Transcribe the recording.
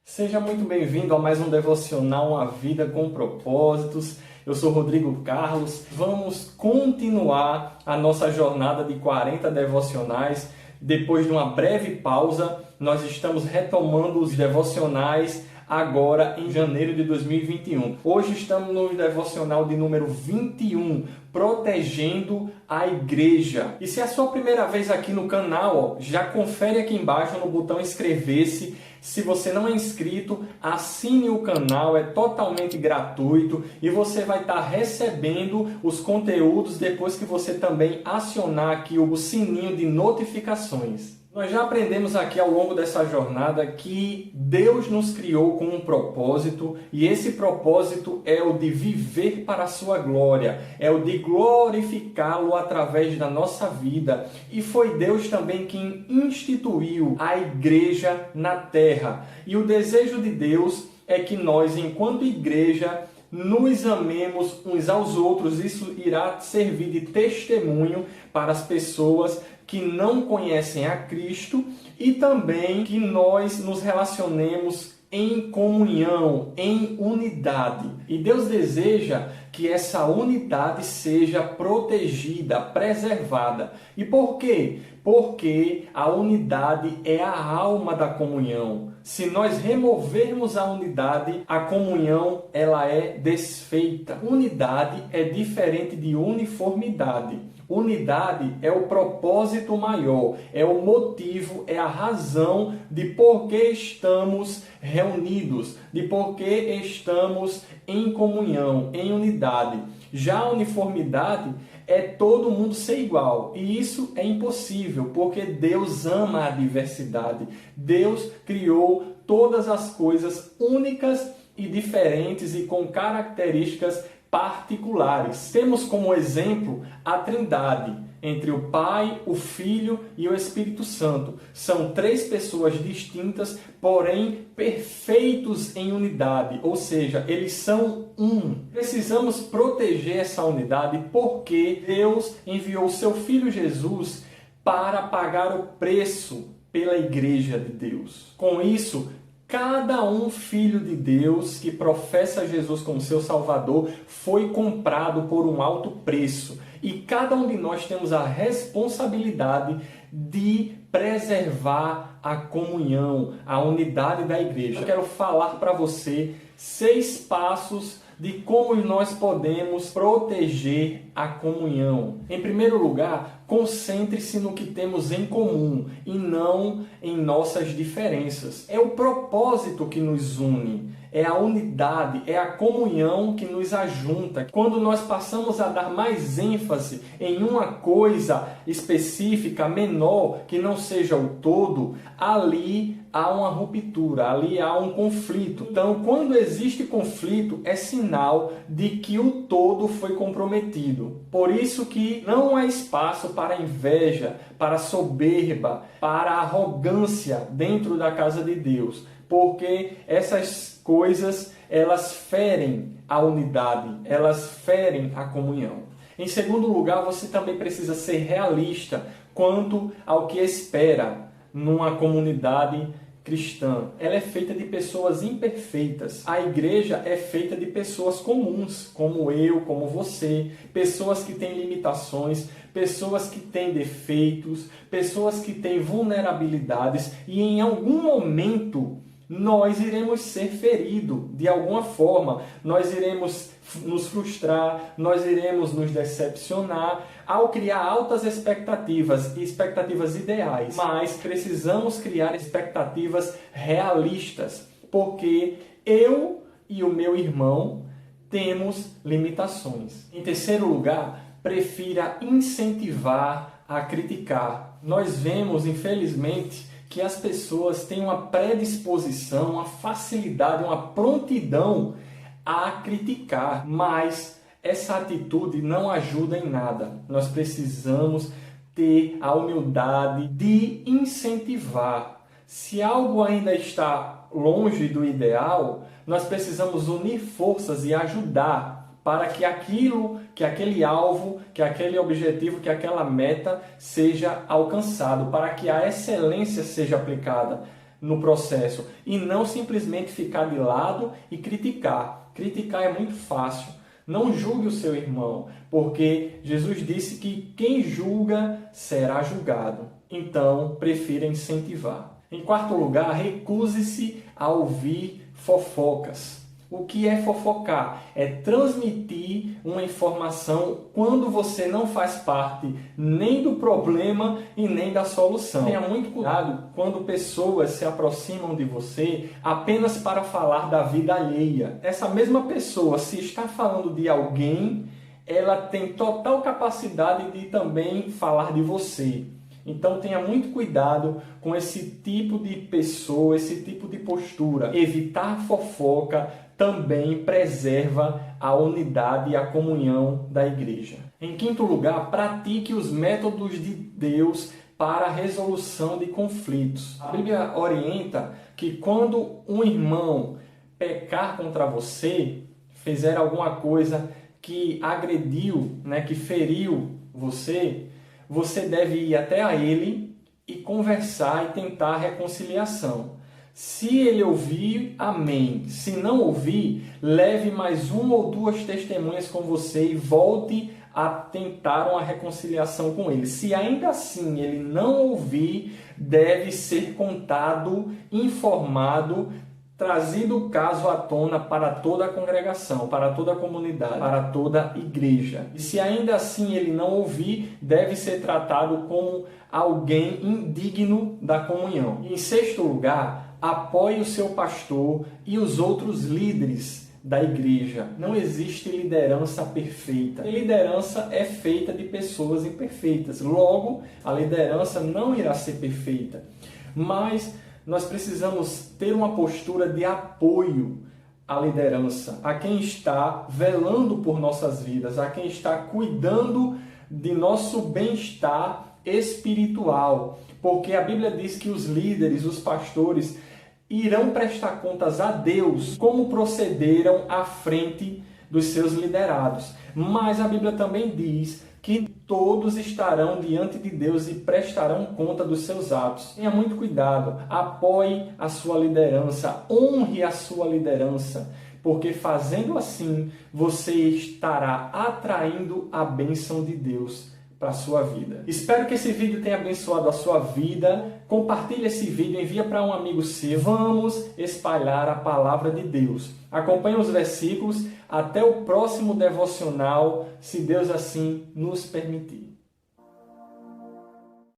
Seja muito bem-vindo a mais um devocional, Uma Vida com Propósitos. Eu sou Rodrigo Carlos. Vamos continuar a nossa jornada de 40 devocionais. Depois de uma breve pausa, nós estamos retomando os devocionais agora em janeiro de 2021. Hoje estamos no devocional de número 21, Protegendo a Igreja. E se é a sua primeira vez aqui no canal, já confere aqui embaixo no botão inscrever-se. Se você não é inscrito, assine o canal, é totalmente gratuito e você vai estar recebendo os conteúdos depois que você também acionar aqui o sininho de notificações. Nós já aprendemos aqui ao longo dessa jornada que Deus nos criou com um propósito e esse propósito é o de viver para a sua glória, é o de glorificá-lo através da nossa vida. E foi Deus também quem instituiu a igreja na terra. E o desejo de Deus é que nós, enquanto igreja, nos amemos uns aos outros. Isso irá servir de testemunho para as pessoas que não conhecem a Cristo e também que nós nos relacionemos em comunhão, em unidade. E Deus deseja que essa unidade seja protegida, preservada. E por quê? Porque a unidade é a alma da comunhão. Se nós removermos a unidade, a comunhão ela é desfeita. Unidade é diferente de uniformidade. Unidade é o propósito maior, é o motivo, é a razão de por que estamos reunidos, de por que estamos em comunhão, em unidade. Já a uniformidade é todo mundo ser igual, e isso é impossível, porque Deus ama a diversidade. Deus criou todas as coisas únicas e diferentes e com características particulares. Temos como exemplo a Trindade, entre o Pai, o Filho e o Espírito Santo. São três pessoas distintas, porém perfeitos em unidade, ou seja, eles são um. Precisamos proteger essa unidade porque Deus enviou seu Filho Jesus para pagar o preço pela Igreja de Deus. Com isso, cada um filho de Deus que professa Jesus como seu Salvador foi comprado por um alto preço. E cada um de nós temos a responsabilidade de preservar a comunhão, a unidade da igreja. Eu quero falar para você 6 passos de como nós podemos proteger a comunhão. Em primeiro lugar, concentre-se no que temos em comum e não em nossas diferenças. É o propósito que nos une, é a unidade, é a comunhão que nos ajunta. Quando nós passamos a dar mais ênfase em uma coisa específica, menor, que não seja o todo, ali há uma ruptura, ali há um conflito. Então, quando existe conflito, é sinal de que o todo foi comprometido. Por isso que não há espaço para inveja, para soberba, para arrogância dentro da casa de Deus, porque essas coisas, elas ferem a unidade, elas ferem a comunhão. Em segundo lugar, você também precisa ser realista quanto ao que espera numa comunidade cristã. Ela é feita de pessoas imperfeitas. A igreja é feita de pessoas comuns, como eu, como você, pessoas que têm limitações, pessoas que têm defeitos, pessoas que têm vulnerabilidades e em algum momento nós iremos ser feridos de alguma forma, nós iremos nos frustrar, nós iremos nos decepcionar ao criar altas expectativas e expectativas ideais, mas precisamos criar expectativas realistas, porque eu e o meu irmão temos limitações. Em terceiro lugar, prefira incentivar a criticar. Nós vemos, infelizmente, que as pessoas têm uma predisposição, uma facilidade, uma prontidão a criticar, mas essa atitude não ajuda em nada. Nós precisamos ter a humildade de incentivar. Se algo ainda está longe do ideal, nós precisamos unir forças e ajudar para que aquilo, que aquele alvo, que aquele objetivo, que aquela meta seja alcançado, para que a excelência seja aplicada. no processo e não simplesmente ficar de lado e criticar. Criticar é muito fácil. Não julgue o seu irmão, porque Jesus disse que quem julga será julgado. Então, prefira incentivar. Em quarto lugar, recuse-se a ouvir fofocas. O que é fofocar? É transmitir uma informação quando você não faz parte nem do problema e nem da solução. Tenha muito cuidado quando pessoas se aproximam de você apenas para falar da vida alheia. Essa mesma pessoa, se está falando de alguém, ela tem total capacidade de também falar de você. Então tenha muito cuidado com esse tipo de pessoa, esse tipo de postura. Evitar fofoca também preserva a unidade e a comunhão da igreja. Em quinto lugar, pratique os métodos de Deus para a resolução de conflitos. A Bíblia orienta que quando um irmão pecar contra você, fizer alguma coisa que agrediu, que feriu você, você deve ir até a ele e conversar e tentar a reconciliação. Se ele ouvir, amém. Se não ouvir, leve mais uma ou duas testemunhas com você e volte a tentar uma reconciliação com ele. Se ainda assim ele não ouvir, deve ser contado, informado, trazido o caso à tona para toda a congregação, para toda a comunidade, para toda a igreja. E se ainda assim ele não ouvir, deve ser tratado como alguém indigno da comunhão. E em sexto lugar, apoie o seu pastor e os outros líderes da igreja. Não existe liderança perfeita. A liderança é feita de pessoas imperfeitas. Logo, a liderança não irá ser perfeita. Mas nós precisamos ter uma postura de apoio à liderança, a quem está velando por nossas vidas, a quem está cuidando de nosso bem-estar espiritual. Porque a Bíblia diz que os líderes, os pastores, irão prestar contas a Deus como procederam à frente dos seus liderados. Mas a Bíblia também diz que todos estarão diante de Deus e prestarão conta dos seus atos. Tenha muito cuidado, apoie a sua liderança, honre a sua liderança, porque fazendo assim, você estará atraindo a bênção de Deus para a sua vida. Espero que esse vídeo tenha abençoado a sua vida. Compartilhe esse vídeo, envia para um amigo seu. Vamos espalhar a palavra de Deus. Acompanhe os versículos. Até o próximo devocional, se Deus assim nos permitir.